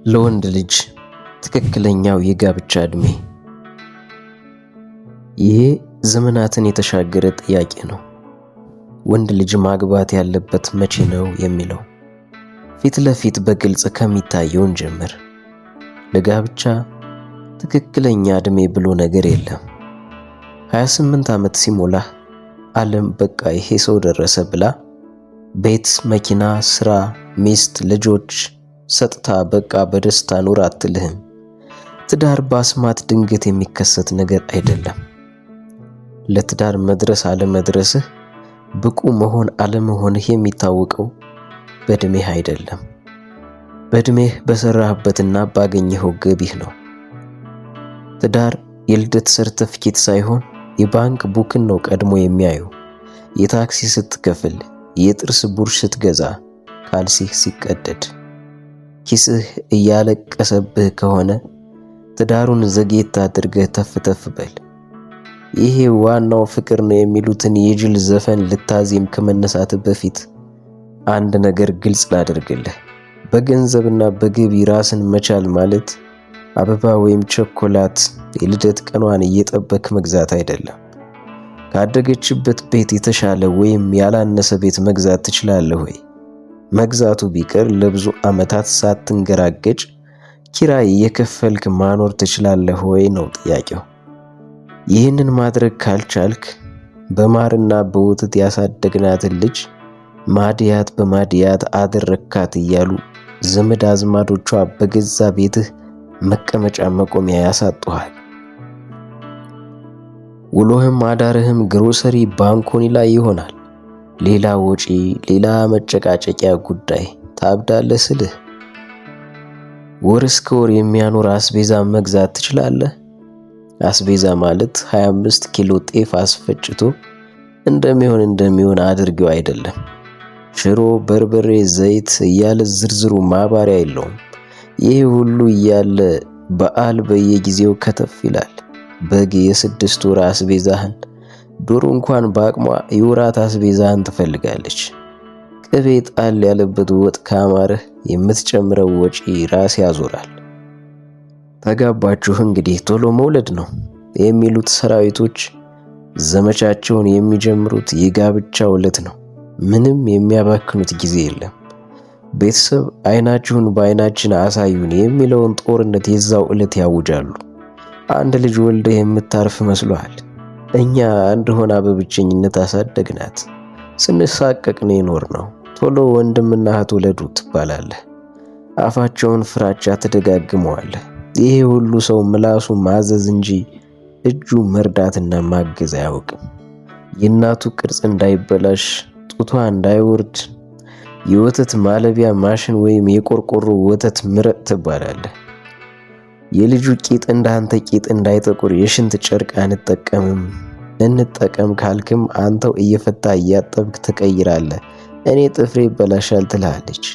ለወንድ ልጅ ትክክለኛው የጋብቻ ዕድሜ። ይሄ ዘመናትን የተሻገረ ጥያቄ ነው። ወንድ ልጅ ማግባት ያለበት መቼ ነው የሚለው ፊት ለፊት በግልጽ ከሚታየውን ጀምር። ለጋብቻ ትክክለኛ ዕድሜ ብሎ ነገር የለም። 28 ዓመት ሲሞላህ ዓለም በቃ ይሄ ሰው ደረሰ ብላ ቤት፣ መኪና፣ ስራ፣ ሚስት፣ ልጆች ሰጥታ በቃ በደስታ ኑር አትልህም። ትዳር በአስማት ድንገት የሚከሰት ነገር አይደለም። ለትዳር መድረስ አለመድረስህ፣ ብቁ መሆን አለመሆንህ የሚታወቀው በዕድሜህ አይደለም። በዕድሜህ በሰራህበትና ባገኘኸው ገቢህ ነው። ትዳር የልደት ሰርተፍኬት ሳይሆን የባንክ ቡክን ነው ቀድሞ የሚያዩ። የታክሲ ስትከፍል፣ የጥርስ ቡርሽ ስትገዛ፣ ካልሲህ ሲቀደድ፣ ኪስህ እያለቀሰብህ ከሆነ ትዳሩን ዘግየት አድርገህ ተፍ በል። ይሄ ዋናው ፍቅር ነው የሚሉትን የጅል ዘፈን ልታዜም ከመነሳት በፊት አንድ ነገር ግልጽ ላደርግልህ። በገንዘብና በገቢ ራስን መቻል ማለት አበባ ወይም ቸኮላት የልደት ቀኗን እየጠበክ መግዛት አይደለም። ካደገችበት ቤት የተሻለ ወይም ያላነሰ ቤት መግዛት ትችላለህ ወይ? መግዛቱ ቢቀር ለብዙ ዓመታት ሳትንገራገጭ ኪራይ የከፈልክ ማኖር ትችላለህ ወይ ነው ጥያቄው። ይህንን ማድረግ ካልቻልክ በማርና በወተት ያሳደግናትን ልጅ ማድያት በማድያት አደረካት እያሉ ዘመድ አዝማዶቿ በገዛ ቤትህ መቀመጫ መቆሚያ ያሳጡሃል። ውሎህም አዳርህም ግሮሰሪ ባንኮኒ ላይ ይሆናል። ሌላ ወጪ፣ ሌላ መጨቃጨቂያ ጉዳይ። ታብዳለህ ስልህ ወር እስከ ወር የሚያኖር አስቤዛ መግዛት ትችላለህ? አስቤዛ ማለት 25 ኪሎ ጤፍ አስፈጭቶ እንደሚሆን አድርገው አይደለም። ሽሮ፣ በርበሬ፣ ዘይት እያለ ዝርዝሩ ማባሪያ የለውም። ይህ ሁሉ እያለ በዓል በየጊዜው ከተፍ ይላል። በግ የ6 ወር አስቤዛህን፣ ዶሮ እንኳን በአቅሟ የወራት አስቤዛህን ትፈልጋለች። ቅቤ ጣል ያለበት ወጥ ካማረህ የምትጨምረው ወጪ ራስ ያዞራል። ተጋባችሁ እንግዲህ ቶሎ መውለድ ነው የሚሉት ሰራዊቶች ዘመቻቸውን የሚጀምሩት የጋብቻው ዕለት ነው። ምንም የሚያባክኑት ጊዜ የለም። ቤተሰብ አይናችሁን በአይናችን አሳዩን የሚለውን ጦርነት የዛው ዕለት ያውጃሉ። አንድ ልጅ ወልደህ የምታርፍ መስሎሃል? እኛ አንድ ሆና በብቸኝነት አሳደግናት። ስንሳቀቅ ነው የኖርነው። ቶሎ ወንድምና እህት ወለዱ ትባላለህ። አፋቸውን ፍራቻ ትደጋግመዋለህ። ይሄ ሁሉ ሰው ምላሱ ማዘዝ እንጂ እጁ መርዳትና ማገዝ አያውቅም። የእናቱ ቅርጽ እንዳይበላሽ፣ ጡቷ እንዳይወርድ የወተት ማለቢያ ማሽን ወይም የቆርቆሮ ወተት ምረጥ ትባላለህ። የልጁ ቂጥ እንዳንተ ቂጥ እንዳይጠቁር የሽንት ጨርቅ አንጠቀምም። እንጠቀም ካልክም አንተው እየፈታ እያጠብክ ትቀይራለህ። እኔ ጥፍሬ ይበላሻል ትላለች።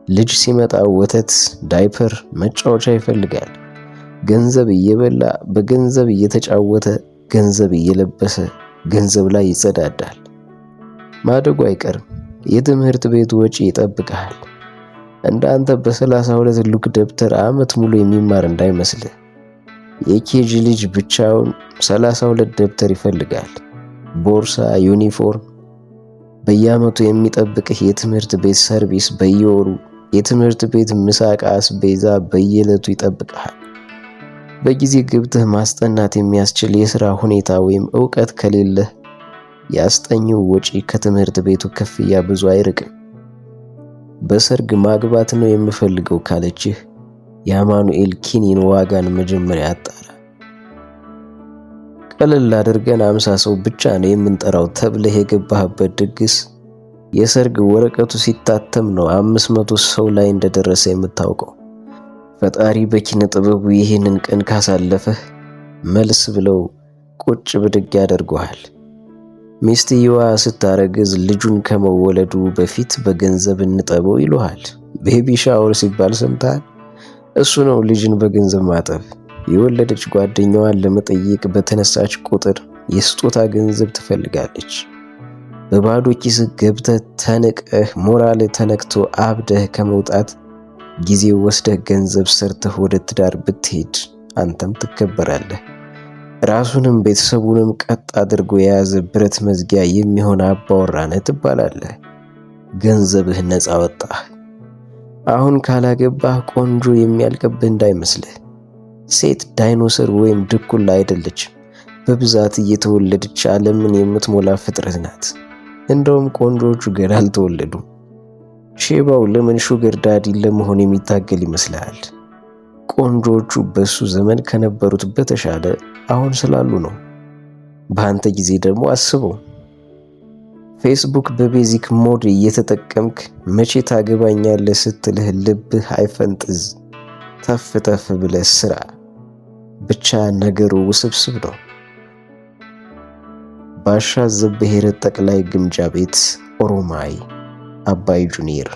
ልጅ ሲመጣ ወተት፣ ዳይፐር፣ መጫወቻ ይፈልጋል። ገንዘብ እየበላ በገንዘብ እየተጫወተ ገንዘብ እየለበሰ ገንዘብ ላይ ይጸዳዳል። ማደጉ አይቀርም። የትምህርት ቤቱ ወጪ ይጠብቅሃል። እንዳንተ በ32 ሉክ ደብተር ዓመት ሙሉ የሚማር እንዳይመስልህ። የኬጂ ልጅ ብቻውን 32 ደብተር ይፈልጋል። ቦርሳ፣ ዩኒፎርም፣ በየዓመቱ የሚጠብቅህ የትምህርት ቤት ሰርቪስ፣ በየወሩ የትምህርት ቤት ምሳቃ አስቤዛ በየዕለቱ ይጠብቅሃል። በጊዜ ገብተህ ማስጠናት የሚያስችል የሥራ ሁኔታ ወይም ዕውቀት ከሌለህ ያስጠኚው ወጪ ከትምህርት ቤቱ ክፍያ ብዙ አይርቅም። በሰርግ ማግባት ነው የምፈልገው ካለችህ የአማኑኤል ኪኒን ዋጋን መጀመሪያ አጣራ። ቀለል አድርገን 50 ሰው ብቻ ነው የምንጠራው ተብለህ የገባህበት ድግስ የሰርግ ወረቀቱ ሲታተም ነው 500 ሰው ላይ እንደደረሰ የምታውቀው። ፈጣሪ በኪነ ጥበቡ ይህንን ቀን ካሳለፈህ መልስ ብለው ቁጭ ብድግ ያደርጉሃል። ሚስትየዋ ስታረግዝ ልጁን ከመወለዱ በፊት በገንዘብ እንጠበው ይሉሃል። ቤቢ ሻወር ሲባል ሰምተሃል? እሱ ነው ልጅን በገንዘብ ማጠብ። የወለደች ጓደኛዋን ለመጠየቅ በተነሳች ቁጥር የስጦታ ገንዘብ ትፈልጋለች። በባዶ ኪስ ገብተህ ተንቀህ ሞራል ተነክቶ አብደህ ከመውጣት ጊዜው ወስደህ ገንዘብ ሰርተህ ወደ ትዳር ብትሄድ አንተም ትከበራለህ። ራሱንም ቤተሰቡንም ቀጥ አድርጎ የያዘ ብረት መዝጊያ የሚሆን አባወራ ነህ ትባላለህ። ገንዘብህ ነፃ ወጣህ። አሁን ካላገባህ ቆንጆ የሚያልቅብህ እንዳይመስልህ። ሴት ዳይኖሰር ወይም ድኩላ አይደለችም። በብዛት እየተወለደች ዓለምን የምትሞላ ፍጥረት ናት። እንደውም ቆንጆቹ ገና አልተወለዱም። ሼባው ለምን ሹገር ዳዲ ለመሆን የሚታገል ይመስልሃል? ቆንጆቹ በሱ ዘመን ከነበሩት በተሻለ አሁን ስላሉ ነው። በአንተ ጊዜ ደግሞ አስበው። ፌስቡክ በቤዚክ ሞድ እየተጠቀምክ መቼ ታገባኛለህ ስትልህ ልብህ አይፈንጥዝ። ተፍ ተፍ ብለህ ስራ። ብቻ ነገሩ ውስብስብ ነው። ባሻ ዘብሔረ ጠቅላይ ግምጃ ቤት ኦሮማይ አባይ ጁኒየር